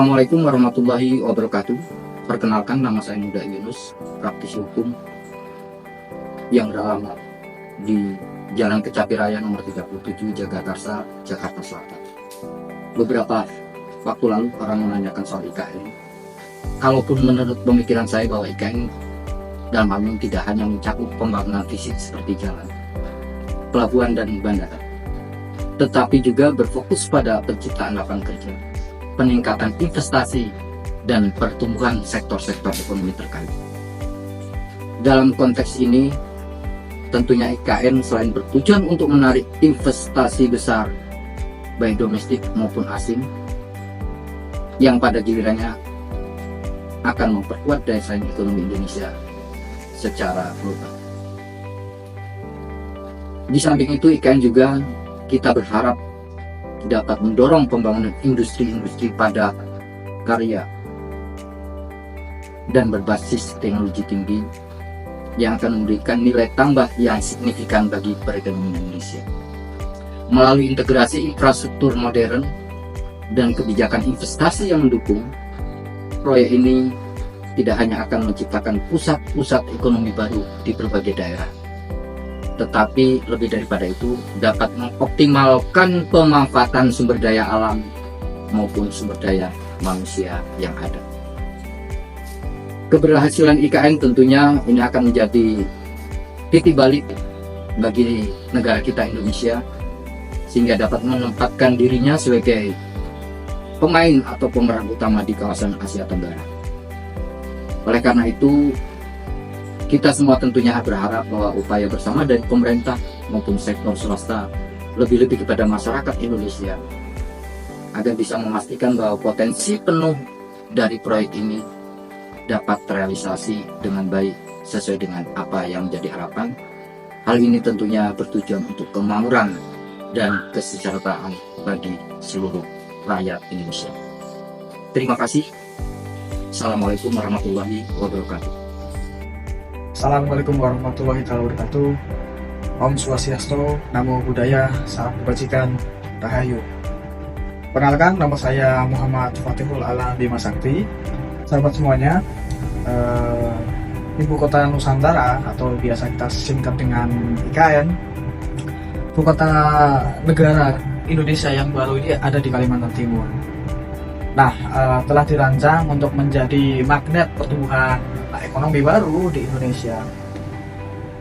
Assalamualaikum warahmatullahi wabarakatuh. Perkenalkan, nama saya Muda Yunus, praktisi hukum yang beralamat di Jalan Kecapi Raya nomor 37, Jagakarsa, Jakarta Selatan. Beberapa waktu lalu orang menanyakan soal IKN. Kalaupun menurut pemikiran saya bahwa IKN dalam hal ini tidak hanya mencakup pembangunan fisik seperti jalan, pelabuhan, dan bandara, tetapi juga berfokus pada penciptaan lapangan kerja, peningkatan investasi, dan pertumbuhan sektor-sektor ekonomi terkait. Dalam konteks ini, tentunya IKN selain bertujuan untuk menarik investasi besar, baik domestik maupun asing, yang pada gilirannya akan memperkuat daya saing ekonomi Indonesia secara global. Di samping itu, IKN juga kita berharap dapat mendorong pembangunan industri-industri padat karya dan berbasis teknologi tinggi yang akan memberikan nilai tambah yang signifikan bagi perekonomian Indonesia. Melalui integrasi infrastruktur modern dan kebijakan investasi yang mendukung, proyek ini tidak hanya akan menciptakan pusat-pusat ekonomi baru di berbagai daerah, tetapi lebih daripada itu dapat mengoptimalkan pemanfaatan sumber daya alam maupun sumber daya manusia yang ada. Keberhasilan IKN tentunya ini akan menjadi titik balik bagi negara kita Indonesia, sehingga dapat menempatkan dirinya sebagai pemain atau pemeran utama di kawasan Asia Tenggara. Oleh karena itu, kita semua tentunya berharap bahwa upaya bersama dari pemerintah maupun sektor swasta, lebih-lebih kepada masyarakat Indonesia, agar bisa memastikan bahwa potensi penuh dari proyek ini dapat terrealisasi dengan baik sesuai dengan apa yang menjadi harapan. Hal ini tentunya bertujuan untuk kemakmuran dan kesejahteraan bagi seluruh rakyat Indonesia. Terima kasih. Assalamualaikum warahmatullahi wabarakatuh. Assalamualaikum warahmatullahi wabarakatuh. Om Swastiastu, Namo Buddhaya, Salam Kebajikan, Rahayu. Perkenalkan, nama saya Muhammad Fatihul Alam Bima Sakti. Sahabat semuanya, Ibu Kota Nusantara atau biasa kita singkat dengan IKN, Ibu Kota Negara Indonesia yang baru ini ada di Kalimantan Timur. Nah, telah dirancang untuk menjadi magnet pertumbuhan ekonomi baru di Indonesia.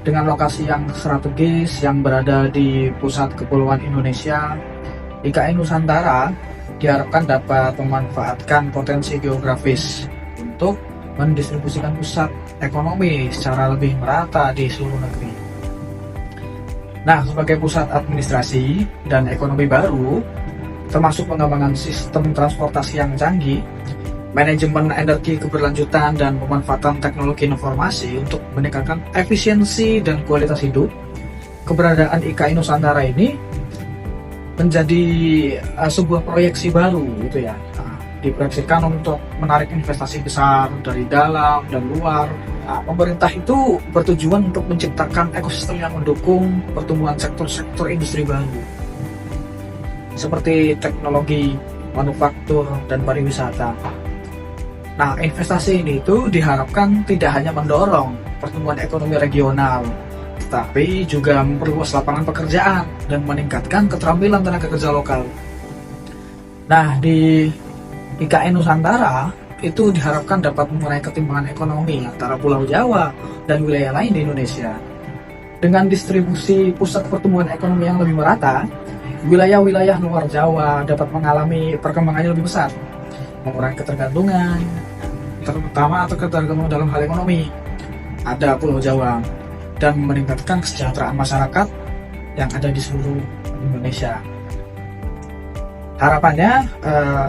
Dengan lokasi yang strategis yang berada di pusat kepulauan Indonesia, IKN Nusantara diharapkan dapat memanfaatkan potensi geografis untuk mendistribusikan pusat ekonomi secara lebih merata di seluruh negeri. Nah, sebagai pusat administrasi dan ekonomi baru, termasuk pengembangan sistem transportasi yang canggih, manajemen energi keberlanjutan, dan pemanfaatan teknologi informasi untuk meningkatkan efisiensi dan kualitas hidup, keberadaan IKN Nusantara ini menjadi sebuah proyeksi baru gitu ya. Diproyeksikan untuk menarik investasi besar dari dalam dan luar. Pemerintah itu bertujuan untuk menciptakan ekosistem yang mendukung pertumbuhan sektor-sektor industri baru seperti teknologi, manufaktur, dan pariwisata. Nah, investasi ini itu diharapkan tidak hanya mendorong pertumbuhan ekonomi regional, tetapi juga memperluas lapangan pekerjaan dan meningkatkan keterampilan tenaga kerja lokal. Nah, di IKN Nusantara itu diharapkan dapat mengurangi ketimpangan ekonomi antara Pulau Jawa dan wilayah lain di Indonesia. Dengan distribusi pusat pertumbuhan ekonomi yang lebih merata, wilayah-wilayah luar Jawa dapat mengalami perkembangan yang lebih besar, mengurangi ketergantungan, terutama atau ketergantungan dalam hal ekonomi ada Pulau Jawa, dan meningkatkan kesejahteraan masyarakat yang ada di seluruh Indonesia. Harapannya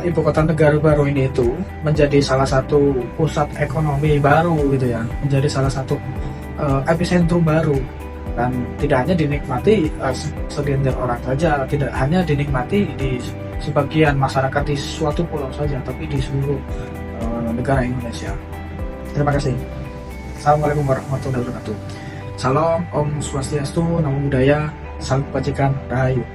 ibu kota negara baru ini itu menjadi salah satu pusat ekonomi baru gitu ya, menjadi salah satu epicentrum baru, dan tidak hanya dinikmati segelintir orang saja, tidak hanya dinikmati di sebagian masyarakat di suatu pulau saja, tapi di seluruh negara Indonesia. Terima kasih. Assalamualaikum warahmatullahi wabarakatuh. Salam, Om Swastiastu, Namo Buddhaya, Salam Kebajikan, Rahayu.